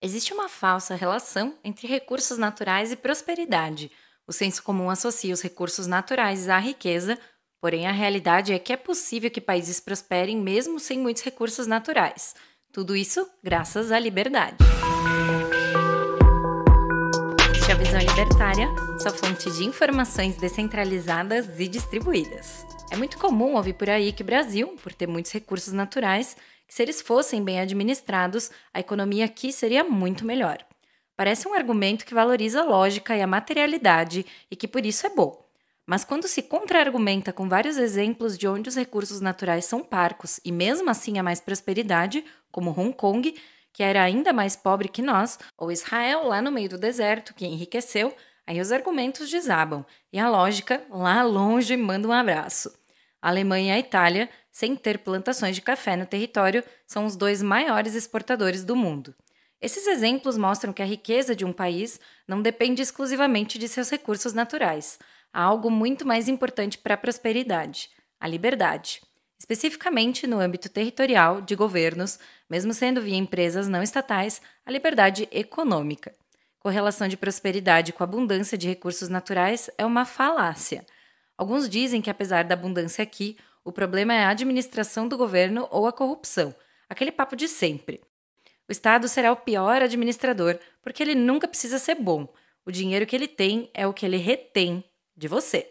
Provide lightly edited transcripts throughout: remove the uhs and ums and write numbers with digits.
Existe uma falsa relação entre recursos naturais e prosperidade. O senso comum associa os recursos naturais à riqueza, porém a realidade é que é possível que países prosperem mesmo sem muitos recursos naturais. Tudo isso graças à liberdade. Este é a Visão Libertária, sua fonte de informações descentralizadas e distribuídas. É muito comum ouvir por aí que o Brasil, por ter muitos recursos naturais, que se eles fossem bem administrados, a economia aqui seria muito melhor. Parece um argumento que valoriza a lógica e a materialidade e que por isso é bom. Mas quando se contra-argumenta com vários exemplos de onde os recursos naturais são parcos e mesmo assim há mais prosperidade, como Hong Kong, que era ainda mais pobre que nós, ou Israel lá no meio do deserto, que enriqueceu, aí os argumentos desabam e a lógica lá longe manda um abraço. A Alemanha e a Itália, sem ter plantações de café no território, são os dois maiores exportadores do mundo. Esses exemplos mostram que a riqueza de um país não depende exclusivamente de seus recursos naturais. Há algo muito mais importante para a prosperidade: a liberdade. Especificamente no âmbito territorial de governos, mesmo sendo via empresas não estatais, a liberdade econômica. Correlação de prosperidade com a abundância de recursos naturais é uma falácia. Alguns dizem que, apesar da abundância aqui, o problema é a administração do governo ou a corrupção, aquele papo de sempre. O Estado será o pior administrador porque ele nunca precisa ser bom. O dinheiro que ele tem é o que ele retém de você.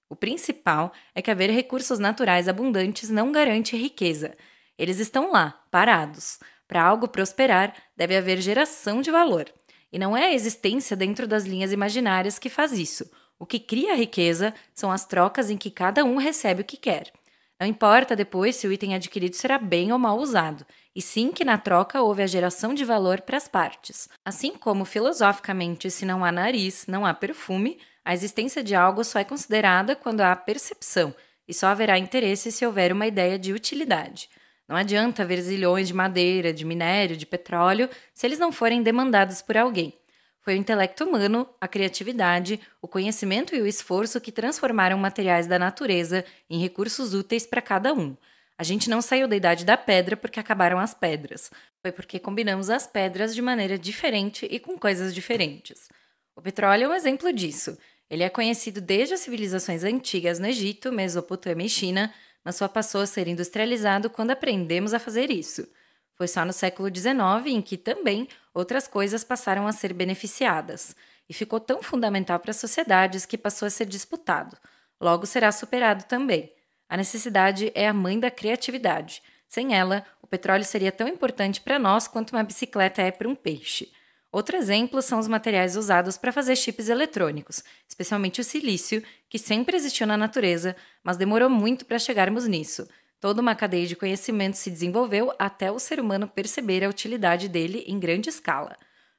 O principal é que haver recursos naturais abundantes não garante riqueza. Eles estão lá, parados. Para algo prosperar, deve haver geração de valor. E não é a existência dentro das linhas imaginárias que faz isso. O que cria a riqueza são as trocas em que cada um recebe o que quer. Não importa depois se o item adquirido será bem ou mal usado, e sim que na troca houve a geração de valor para as partes. Assim como, filosoficamente, se não há nariz, não há perfume, a existência de algo só é considerada quando há percepção, e só haverá interesse se houver uma ideia de utilidade. Não adianta haver zilhões de madeira, de minério, de petróleo, se eles não forem demandados por alguém. Foi o intelecto humano, a criatividade, o conhecimento e o esforço que transformaram materiais da natureza em recursos úteis para cada um. A gente não saiu da idade da pedra porque acabaram as pedras. Foi porque combinamos as pedras de maneira diferente e com coisas diferentes. O petróleo é um exemplo disso. Ele é conhecido desde as civilizações antigas no Egito, Mesopotâmia e China, mas só passou a ser industrializado quando aprendemos a fazer isso. Foi só no século XIX em que também outras coisas passaram a ser beneficiadas, e ficou tão fundamental para as sociedades que passou a ser disputado. Logo será superado também. A necessidade é a mãe da criatividade. Sem ela, o petróleo seria tão importante para nós quanto uma bicicleta é para um peixe. Outro exemplo são os materiais usados para fazer chips eletrônicos, especialmente o silício, que sempre existiu na natureza, mas demorou muito para chegarmos nisso. Toda uma cadeia de conhecimento se desenvolveu até o ser humano perceber a utilidade dele em grande escala.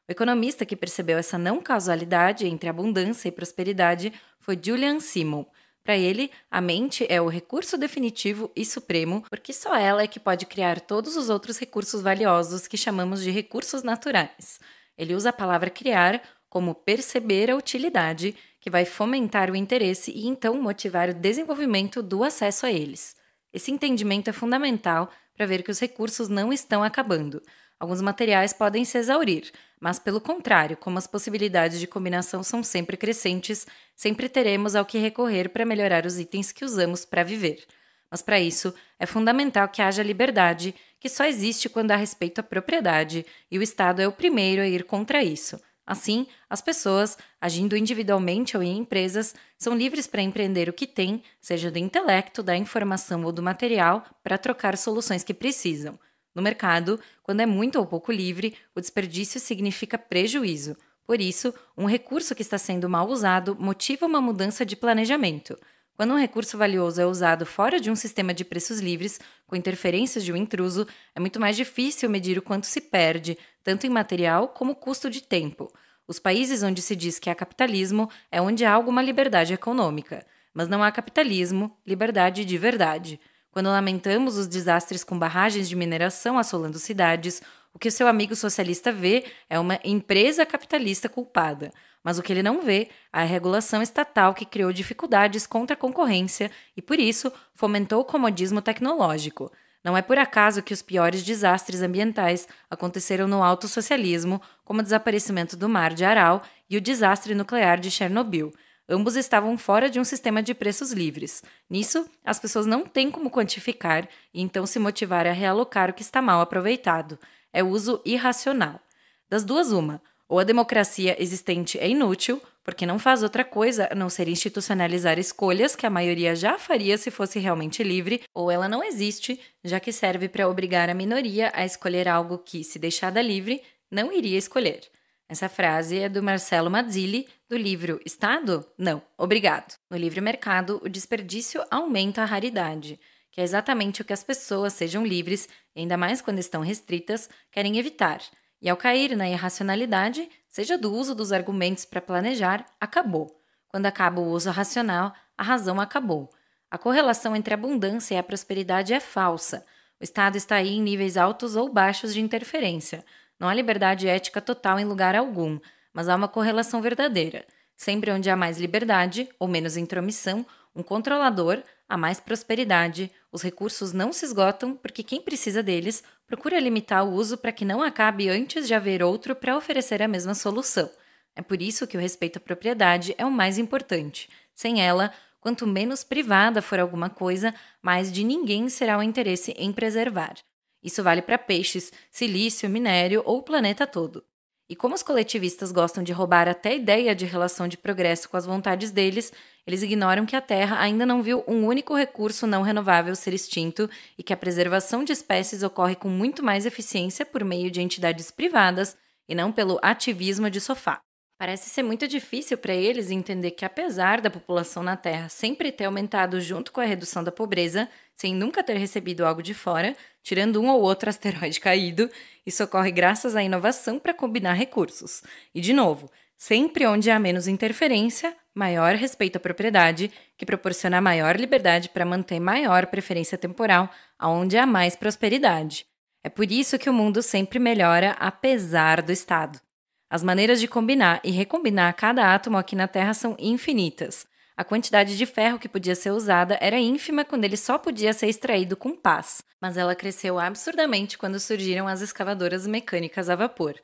O economista que percebeu essa não causalidade entre abundância e prosperidade foi Julian Simon. Para ele, a mente é o recurso definitivo e supremo, porque só ela é que pode criar todos os outros recursos valiosos que chamamos de recursos naturais. Ele usa a palavra criar como perceber a utilidade, que vai fomentar o interesse e então motivar o desenvolvimento do acesso a eles. Esse entendimento é fundamental para ver que os recursos não estão acabando. Alguns materiais podem se exaurir, mas, pelo contrário, como as possibilidades de combinação são sempre crescentes, sempre teremos ao que recorrer para melhorar os itens que usamos para viver. Mas, para isso, é fundamental que haja liberdade, que só existe quando há respeito à propriedade, e o Estado é o primeiro a ir contra isso. Assim, as pessoas, agindo individualmente ou em empresas, são livres para empreender o que têm, seja do intelecto, da informação ou do material, para trocar soluções que precisam. No mercado, quando é muito ou pouco livre, o desperdício significa prejuízo. Por isso, um recurso que está sendo mal usado motiva uma mudança de planejamento. Quando um recurso valioso é usado fora de um sistema de preços livres, com interferências de um intruso, é muito mais difícil medir o quanto se perde, tanto em material como custo de tempo. Os países onde se diz que há capitalismo é onde há alguma liberdade econômica, mas não há capitalismo, liberdade de verdade. Quando lamentamos os desastres com barragens de mineração assolando cidades, o que o seu amigo socialista vê é uma empresa capitalista culpada. Mas o que ele não vê é a regulação estatal que criou dificuldades contra a concorrência e, por isso, fomentou o comodismo tecnológico. Não é por acaso que os piores desastres ambientais aconteceram no alto socialismo, como o desaparecimento do mar de Aral e o desastre nuclear de Chernobyl. Ambos estavam fora de um sistema de preços livres. Nisso, as pessoas não têm como quantificar e então se motivar a realocar o que está mal aproveitado. É uso irracional. Das duas, uma. Ou a democracia existente é inútil, porque não faz outra coisa a não ser institucionalizar escolhas que a maioria já faria se fosse realmente livre, ou ela não existe, já que serve para obrigar a minoria a escolher algo que, se deixada livre, não iria escolher. Essa frase é do Marcelo Mazzilli, do livro Estado? Não, obrigado. No livre mercado, o desperdício aumenta a raridade, que é exatamente o que as pessoas, sejam livres, ainda mais quando estão restritas, querem evitar. E ao cair na irracionalidade, seja do uso dos argumentos para planejar, acabou. Quando acaba o uso racional, a razão acabou. A correlação entre a abundância e a prosperidade é falsa. O Estado está aí em níveis altos ou baixos de interferência. Não há liberdade ética total em lugar algum, mas há uma correlação verdadeira. Sempre onde há mais liberdade, ou menos intromissão, um controlador, há mais prosperidade. Os recursos não se esgotam porque quem precisa deles procura limitar o uso para que não acabe antes de haver outro para oferecer a mesma solução. É por isso que o respeito à propriedade é o mais importante. Sem ela, quanto menos privada for alguma coisa, mais de ninguém será o interesse em preservar. Isso vale para peixes, silício, minério ou o planeta todo. E como os coletivistas gostam de roubar até a ideia de relação de progresso com as vontades deles, eles ignoram que a Terra ainda não viu um único recurso não renovável ser extinto e que a preservação de espécies ocorre com muito mais eficiência por meio de entidades privadas e não pelo ativismo de sofá. Parece ser muito difícil para eles entender que, apesar da população na Terra sempre ter aumentado junto com a redução da pobreza, sem nunca ter recebido algo de fora, tirando um ou outro asteroide caído, isso ocorre graças à inovação para combinar recursos. E, de novo, sempre onde há menos interferência, maior respeito à propriedade, que proporciona maior liberdade para manter maior preferência temporal, aonde há mais prosperidade. É por isso que o mundo sempre melhora apesar do Estado. As maneiras de combinar e recombinar cada átomo aqui na Terra são infinitas. A quantidade de ferro que podia ser usada era ínfima quando ele só podia ser extraído com pás, mas ela cresceu absurdamente quando surgiram as escavadoras mecânicas a vapor.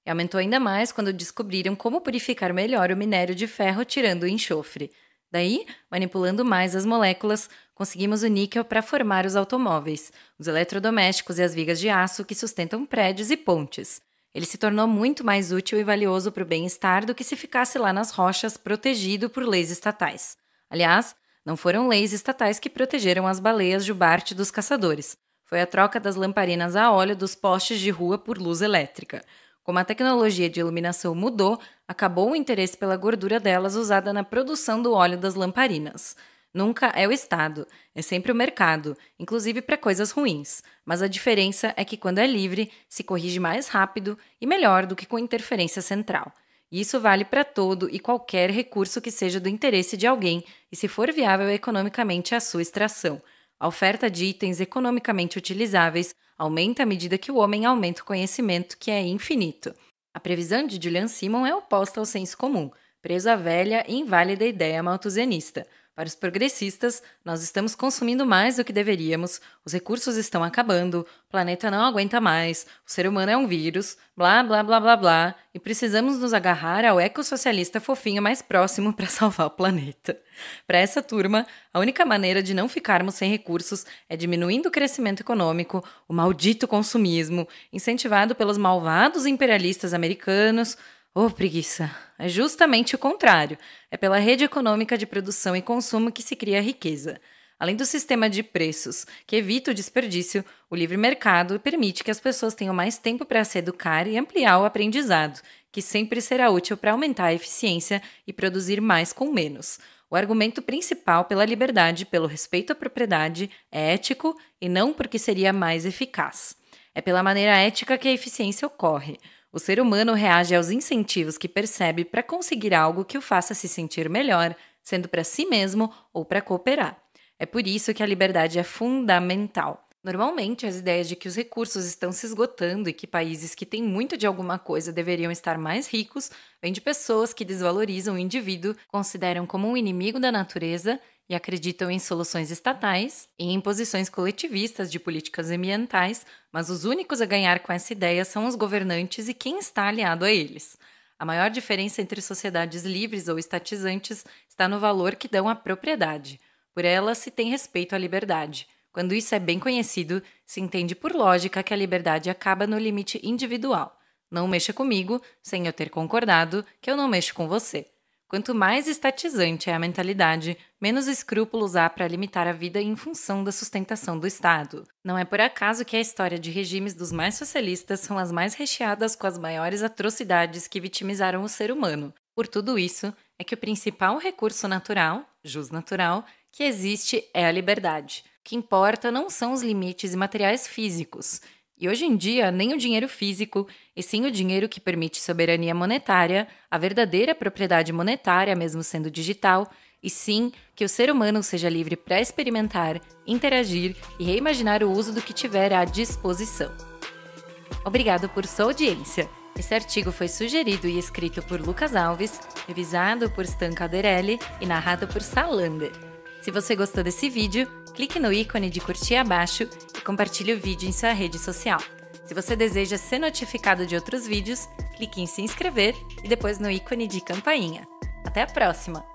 E aumentou ainda mais quando descobriram como purificar melhor o minério de ferro tirando o enxofre. Daí, manipulando mais as moléculas, conseguimos o níquel para formar os automóveis, os eletrodomésticos e as vigas de aço que sustentam prédios e pontes. Ele se tornou muito mais útil e valioso para o bem-estar do que se ficasse lá nas rochas, protegido por leis estatais. Aliás, não foram leis estatais que protegeram as baleias jubarte dos caçadores. Foi a troca das lamparinas a óleo dos postes de rua por luz elétrica. Como a tecnologia de iluminação mudou, acabou o interesse pela gordura delas usada na produção do óleo das lamparinas. Nunca é o Estado, é sempre o mercado, inclusive para coisas ruins. Mas a diferença é que quando é livre, se corrige mais rápido e melhor do que com interferência central. E isso vale para todo e qualquer recurso que seja do interesse de alguém e se for viável economicamente a sua extração. A oferta de itens economicamente utilizáveis aumenta à medida que o homem aumenta o conhecimento, que é infinito. A previsão de Julian Simon é oposta ao senso comum, preso à velha e inválida ideia malthusianista. Para os progressistas, nós estamos consumindo mais do que deveríamos, os recursos estão acabando, o planeta não aguenta mais, o ser humano é um vírus, blá blá blá blá blá, e precisamos nos agarrar ao ecossocialista fofinho mais próximo para salvar o planeta. Para essa turma, a única maneira de não ficarmos sem recursos é diminuindo o crescimento econômico, o maldito consumismo, incentivado pelos malvados imperialistas americanos. Oh, preguiça! É justamente o contrário. É pela rede econômica de produção e consumo que se cria a riqueza. Além do sistema de preços, que evita o desperdício, o livre mercado permite que as pessoas tenham mais tempo para se educar e ampliar o aprendizado, que sempre será útil para aumentar a eficiência e produzir mais com menos. O argumento principal pela liberdade e pelo respeito à propriedade é ético e não porque seria mais eficaz. É pela maneira ética que a eficiência ocorre. O ser humano reage aos incentivos que percebe para conseguir algo que o faça se sentir melhor, sendo para si mesmo ou para cooperar. É por isso que a liberdade é fundamental. Normalmente, as ideias de que os recursos estão se esgotando e que países que têm muito de alguma coisa deveriam estar mais ricos vêm de pessoas que desvalorizam o indivíduo, consideram como um inimigo da natureza e acreditam em soluções estatais e em imposições coletivistas de políticas ambientais, mas os únicos a ganhar com essa ideia são os governantes e quem está aliado a eles. A maior diferença entre sociedades livres ou estatizantes está no valor que dão à propriedade. Por ela se tem respeito à liberdade. Quando isso é bem conhecido, se entende por lógica que a liberdade acaba no limite individual. Não mexa comigo, sem eu ter concordado, que eu não mexo com você. Quanto mais estatizante é a mentalidade, menos escrúpulos há para limitar a vida em função da sustentação do Estado. Não é por acaso que a história de regimes dos mais socialistas são as mais recheadas com as maiores atrocidades que vitimizaram o ser humano. Por tudo isso, é que o principal recurso natural, jus natural, que existe é a liberdade. O que importa não são os limites materiais físicos. E hoje em dia, nem o dinheiro físico, e sim o dinheiro que permite soberania monetária, a verdadeira propriedade monetária, mesmo sendo digital, e sim que o ser humano seja livre para experimentar, interagir e reimaginar o uso do que tiver à disposição. Obrigado por sua audiência. Esse artigo foi sugerido e escrito por Lucas Alves, revisado por Stan Calderelli e narrado por Salander. Se você gostou desse vídeo, clique no ícone de curtir abaixo e compartilhe o vídeo em sua rede social. Se você deseja ser notificado de outros vídeos, clique em se inscrever e depois no ícone de campainha. Até a próxima!